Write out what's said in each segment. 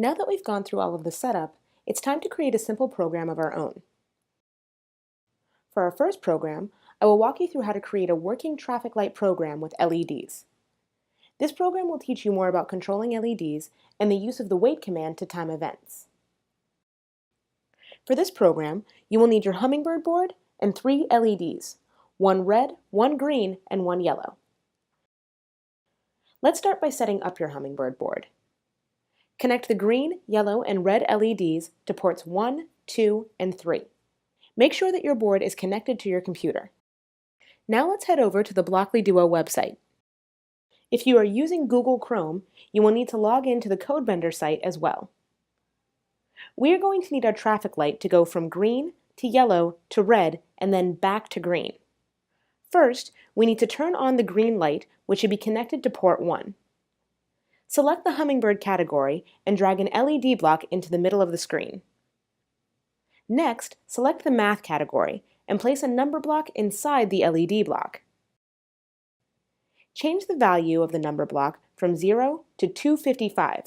Now that we've gone through all of the setup, it's time to create a simple program of our own. For our first program, I will walk you through how to create a working traffic light program with LEDs. This program will teach you more about controlling LEDs and the use of the wait command to time events. For this program, you will need your Hummingbird board and 3 LEDs, one red, one green, and one yellow. Let's start by setting up your Hummingbird board. Connect the green, yellow, and red LEDs to ports 1, 2, and 3. Make sure that your board is connected to your computer. Now let's head over to the Blockly Duo website. If you are using Google Chrome, you will need to log in to the CodeBender site as well. We are going to need our traffic light to go from green to yellow to red and then back to green. First, we need to turn on the green light, which should be connected to port 1. Select the Hummingbird category and drag an LED block into the middle of the screen. Next, select the Math category and place a number block inside the LED block. Change the value of the number block from 0 to 255.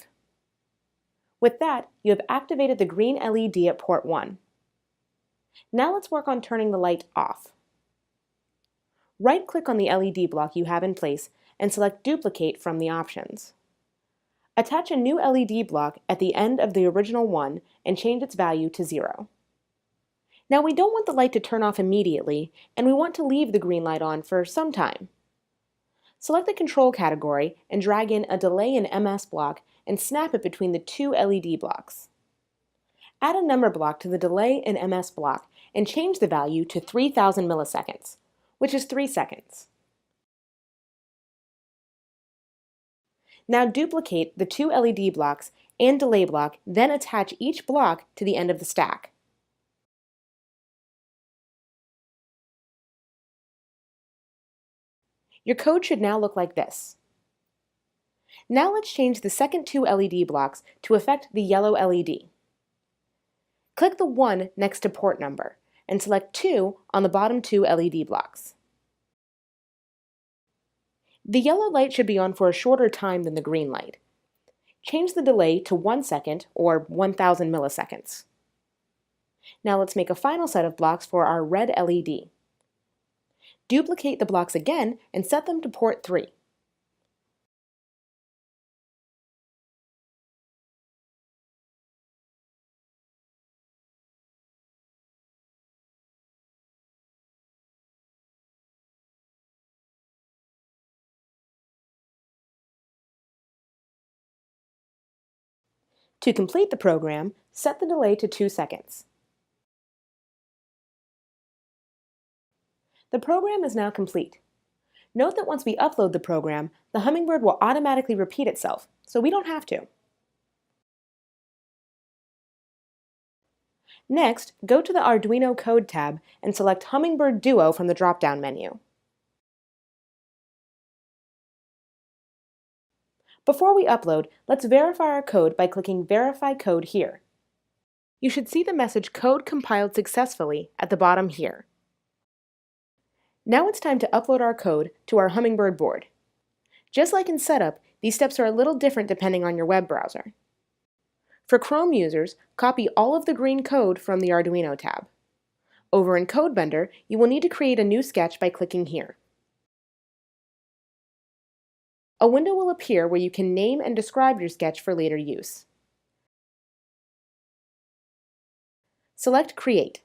With that, you have activated the green LED at port 1. Now let's work on turning the light off. Right-click on the LED block you have in place and select Duplicate from the options. Attach a new LED block at the end of the original one and change its value to 0. Now we don't want the light to turn off immediately, and we want to leave the green light on for some time. Select the Control category and drag in a Delay in MS block and snap it between the 2 LED blocks. Add a number block to the Delay in MS block and change the value to 3000 milliseconds, which is 3 seconds. Now duplicate the 2 LED blocks and delay block, then attach each block to the end of the stack. Your code should now look like this. Now let's change the second 2 LED blocks to affect the yellow LED. Click the 1 next to port number and select 2 on the bottom 2 LED blocks. The yellow light should be on for a shorter time than the green light. Change the delay to 1 second or 1000 milliseconds. Now let's make a final set of blocks for our red LED. Duplicate the blocks again and set them to port 3. To complete the program, set the delay to 2 seconds. The program is now complete. Note that once we upload the program, the Hummingbird will automatically repeat itself, so we don't have to. Next, go to the Arduino Code tab and select Hummingbird Duo from the drop-down menu. Before we upload, let's verify our code by clicking Verify Code here. You should see the message Code compiled successfully at the bottom here. Now it's time to upload our code to our Hummingbird board. Just like in setup, these steps are a little different depending on your web browser. For Chrome users, copy all of the green code from the Arduino tab. Over in CodeBender, you will need to create a new sketch by clicking here. A window will appear where you can name and describe your sketch for later use. Select Create.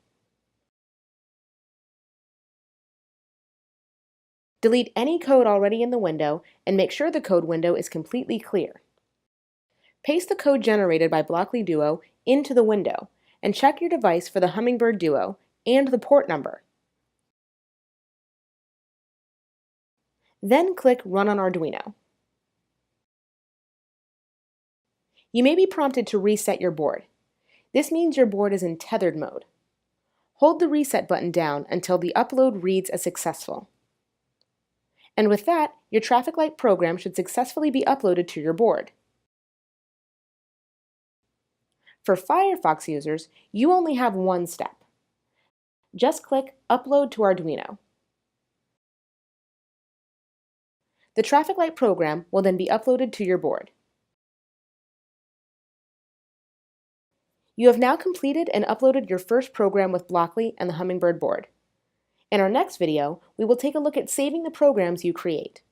Delete any code already in the window and make sure the code window is completely clear. Paste the code generated by Blockly Duo into the window and check your device for the Hummingbird Duo and the port number. Then click Run on Arduino. You may be prompted to reset your board. This means your board is in tethered mode. Hold the reset button down until the upload reads as successful. And with that, your traffic light program should successfully be uploaded to your board. For Firefox users, you only have one step. Just click Upload to Arduino. The traffic light program will then be uploaded to your board. You have now completed and uploaded your first program with Blockly and the Hummingbird board. In our next video, we will take a look at saving the programs you create.